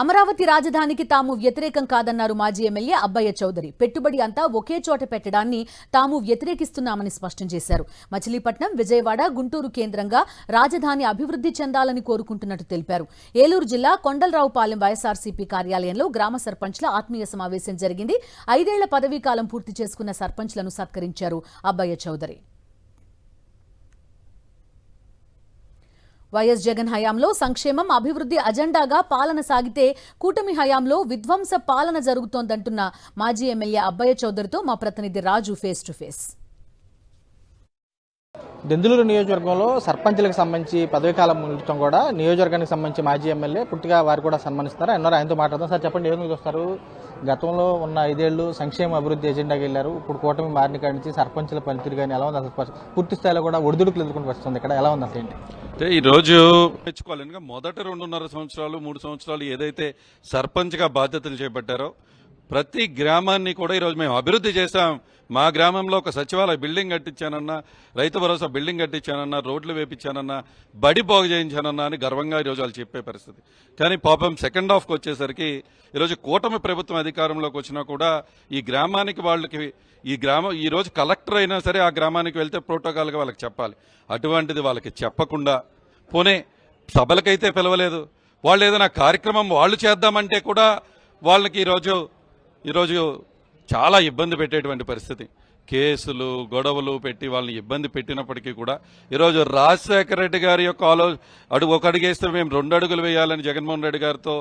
అమరావతి రాజధానికి తాము వ్యతిరేకం కాదన్నారు మాజీ ఎమ్మెల్యే అబ్బయ్య చౌదరి. పెట్టుబడి అంతా ఒకే చోట పెట్టడాన్ని తాము వ్యతిరేకిస్తున్నామని స్పష్టం చేశారు. మచిలీపట్నం, విజయవాడ, గుంటూరు కేంద్రంగా రాజధాని అభివృద్ధి చెందాలని కోరుకుంటున్నట్టు తెలిపారు. ఏలూరు జిల్లా కొండలరావుపాలెం వైఎస్ఆర్సీపీ కార్యాలయంలో గ్రామ సర్పంచ్ల ఆత్మీయ సమావేశం జరిగింది. 5 ఏళ్ల పదవీకాలం పూర్తి చేసుకున్న సర్పంచ్లను సత్కరించారు అబ్బయ్య చౌదరి. వైఎస్ జగన్ హయాంలో సంక్షేమం, అభివృద్ధి అజెండాగా పాలన సాగితే కూటమి హయాంలో విధ్వంస పాలన జరుగుతోందంటున్న మాజీ ఎమ్మెల్యే అబ్బయ్య చౌదరితో మా ప్రతినిధి రాజు ఫేస్ టు ఫేస్. దెందులూరు నియోజకవర్గంలో సర్పంచ్లకు సంబంధించి పదవీకాలం ఉండటం కూడా నియోజకవర్గానికి సంబంధించి మాజీ ఎమ్మెల్యే పుట్టిగా వారు కూడా సన్మానిస్తున్నారు. అన్నారు, ఆయనతో మాట్లాడదాం. సార్ చెప్పండి, ఏమి చూస్తారు? గతంలో ఉన్న 5 ఏళ్లు సంక్షేమ అభివృద్ధి ఎజెండాకి వెళ్ళారు. ఇప్పుడు కూటమి మారిన కాడి నుంచి సర్పంచ్ల పనితీరు కానీ ఎలా ఉంది? అసలు పూర్తి స్థాయిలో కూడా ఒడిదుడుకులు ఎదుర్కొని వస్తుంది. ఇక్కడ ఎలా ఉంది అసలు ఏంటి? అంటే ఈరోజు మెచ్చుకోవాలి. మొదటి 2.5 సంవత్సరాలు 3 సంవత్సరాలు ఏదైతే సర్పంచ్గా బాధ్యతలు చేపట్టారో ప్రతి గ్రామాన్ని కూడా ఈరోజు మేము అభివృద్ధి చేశాం. మా గ్రామంలో ఒక సచివాలయ బిల్డింగ్ కట్టించానన్నా, రైతు భరోసా బిల్డింగ్ కట్టించానన్నా, రోడ్లు వేపించానన్నా, బడి బాగు చేయించానన్నా అని గర్వంగా ఈరోజు వాళ్ళు చెప్పే పరిస్థితి. కానీ పాపం సెకండ్ హాఫ్కి వచ్చేసరికి ఈరోజు కూటమి ప్రభుత్వం అధికారంలోకి వచ్చినా కూడా ఈ గ్రామానికి వాళ్ళకి ఈరోజు కలెక్టర్ అయినా సరే ఆ గ్రామానికి వెళ్తే ప్రోటోకాల్గా వాళ్ళకి చెప్పాలి. అటువంటిది వాళ్ళకి చెప్పకుండా పోనే సభలకైతే పిలవలేదు. వాళ్ళు ఏదైనా కార్యక్రమం వాళ్ళు చేద్దామంటే కూడా వాళ్ళకి ఈరోజు చాలా ఇబ్బంది పెట్టేటువంటి పరిస్థితి. కేసులు, గొడవలు పెట్టి వాళ్ళని ఇబ్బంది పెట్టినప్పటికీ కూడా ఈరోజు రాజశేఖర రెడ్డి గారి యొక్క ఒక అడుగేస్తే మేము 2 అడుగులు వేయాలని జగన్మోహన్ రెడ్డి గారితో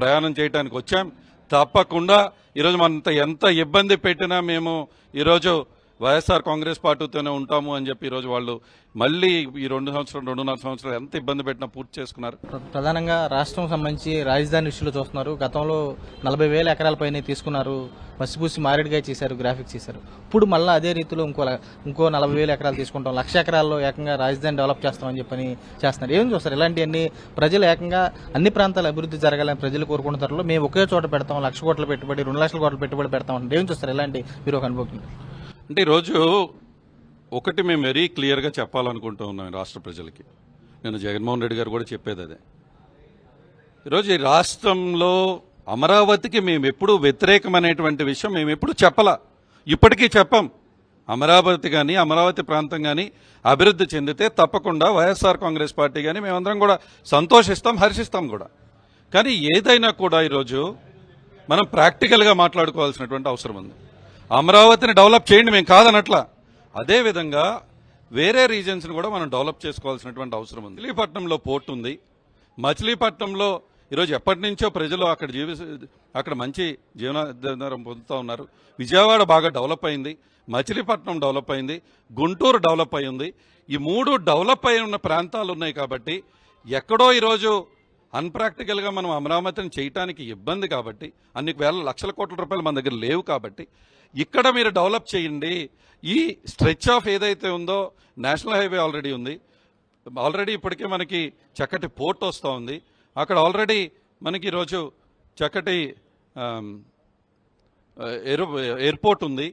ప్రయాణం చేయడానికి వచ్చాం. తప్పకుండా ఈరోజు మనంత ఎంత ఇబ్బంది పెట్టినా మేము ఈరోజు వైఎస్ఆర్ కాంగ్రెస్ పార్టీతోనే ఉంటాము అని చెప్పి ఈరోజు వాళ్ళు మళ్ళీ ఈ 2.5 సంవత్సరాలు ఎంత ఇబ్బంది పెట్టినా పూర్తి చేసుకున్నారు. ప్రధానంగా రాష్ట్రం సంబంధించి రాజధాని ఇష్యూలో చూస్తున్నారు. గతంలో 40,000 ఎకరాల పైన తీసుకున్నారు, మసిపూసి మారేడుగా చేశారు, గ్రాఫిక్స్ చేశారు. ఇప్పుడు మళ్ళీ అదే రీతిలో ఇంకో 40,000 ఎకరాలు తీసుకుంటాం, 1,00,000 ఎకరాల్లో ఏకంగా రాజధాని డెవలప్ చేస్తామని చెప్పని చేస్తున్నారు. ఏం చూస్తారు? ఇలాంటివన్నీ ప్రజలు ఏకంగా అన్ని ప్రాంతాల అభివృద్ధి జరగాలని ప్రజలు కోరుకున్న తరలో మేము ఒకే చోట పెడతాం, 1,00,000 కోట్ల పెట్టుబడి, 2,00,000 కోట్ల పెట్టుబడి పెడతాం అంటే ఏం చూస్తారు? ఇలాంటి మీరు ఒక అనుభవం అంటే ఈరోజు ఒకటి మేము వెరీ క్లియర్గా చెప్పాలనుకుంటూ ఉన్నాం రాష్ట్ర ప్రజలకి. నేను జగన్మోహన్ రెడ్డి గారు కూడా చెప్పేది అదే. ఈరోజు ఈ రాష్ట్రంలో అమరావతికి మేము ఎప్పుడు వ్యతిరేకమనేటువంటి విషయం మేము ఎప్పుడు చెప్పలా, ఇప్పటికీ చెప్పాం. అమరావతి కానీ అమరావతి ప్రాంతం కానీ అభివృద్ధి చెందితే తప్పకుండా వైఎస్ఆర్ కాంగ్రెస్ పార్టీ కానీ మేమందరం కూడా సంతోషిస్తాం, హర్షిస్తాం కూడా. కానీ ఏదైనా కూడా ఈరోజు మనం ప్రాక్టికల్గా మాట్లాడుకోవాల్సినటువంటి అవసరం ఉంది. అమరావతిని డెవలప్ చేయండి, మేము కాదనట్లా. అదేవిధంగా వేరే రీజన్స్ని కూడా మనం డెవలప్ చేసుకోవాల్సినటువంటి అవసరం ఉంది. మచిలీపట్నంలో పోర్ట్ ఉంది. మచిలీపట్నంలో ఈరోజు ఎప్పటి నుంచో ప్రజలు అక్కడ మంచి జీవనాధారం పొందుతూ ఉన్నారు. విజయవాడ బాగా డెవలప్ అయింది, మచిలీపట్నం డెవలప్ అయింది, గుంటూరు డెవలప్ అయింది. ఈ 3 డెవలప్ అయి ఉన్న ప్రాంతాలు ఉన్నాయి. కాబట్టి ఎక్కడో ఈరోజు అన్ప్రాక్టికల్గా మనం అమరావతిని చేయటానికి ఇబ్బంది కాబట్టి, అన్ని వేల లక్షల కోట్ల రూపాయలు మన దగ్గర లేవు కాబట్టి ఇక్కడ మీరు డెవలప్ చేయండి. ఈ స్ట్రెచ్ ఆఫ్ ఏదైతే ఉందో నేషనల్ హైవే ఆల్రెడీ ఉంది. ఆల్రెడీ ఇప్పటికే మనకి చక్కటి పోర్ట్ వస్తూ ఉంది. అక్కడ ఆల్రెడీ మనకి ఈరోజు చక్కటి ఎయిర్పోర్ట్ ఉంది.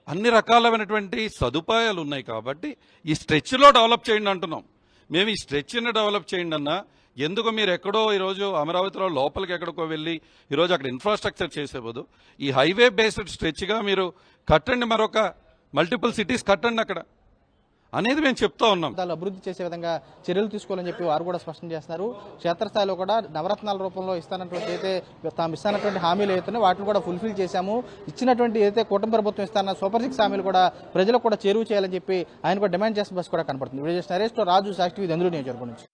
అన్ని రకాలైనటువంటి సదుపాయాలు ఉన్నాయి. కాబట్టి ఈ స్ట్రెచ్లో డెవలప్ చేయండి అంటున్నాం. మేము ఈ స్ట్రెచ్ని డెవలప్ చేయండి అన్నా ఎందుకు మీరు ఎక్కడో ఈరోజు అమరావతిలో లోపలికి ఎక్కడికో వెళ్ళి ఈరోజు అక్కడ ఇన్ఫ్రాస్ట్రక్చర్ చేసేపోదు. ఈ హైవే బేస్డ్ స్ట్రెచ్గా మీరు కట్టండి, మరొక మల్టిపుల్ సిటీస్ కట్టండి అక్కడ అనేది మేము చెప్తా ఉన్నాం. దాన్ని అభివృద్ధి చేసే విధంగా చర్యలు తీసుకోవాలని చెప్పి వారు కూడా స్పష్టం చేస్తున్నారు. క్షేత్రస్థాయిలో కూడా నవరత్నాల రూపంలో తాము ఇస్తానటువంటి హామీలు అయితే వాటిని కూడా ఫుల్ఫిల్ చేశాము. ఇచ్చినటువంటి ఏదైతే కూటమి ప్రభుత్వం ఇస్తాన సూపర్ 6 హామీలు కూడా ప్రజలకు కూడా చేరువ చేయాలని చెప్పి ఆయన కూడా డిమాండ్ చేసిన బస్సు కూడా కనపడుతుంది. నరేష్ తో రాజు, సాక్షి, దెందులూరు నియోజకవర్గం నుంచి.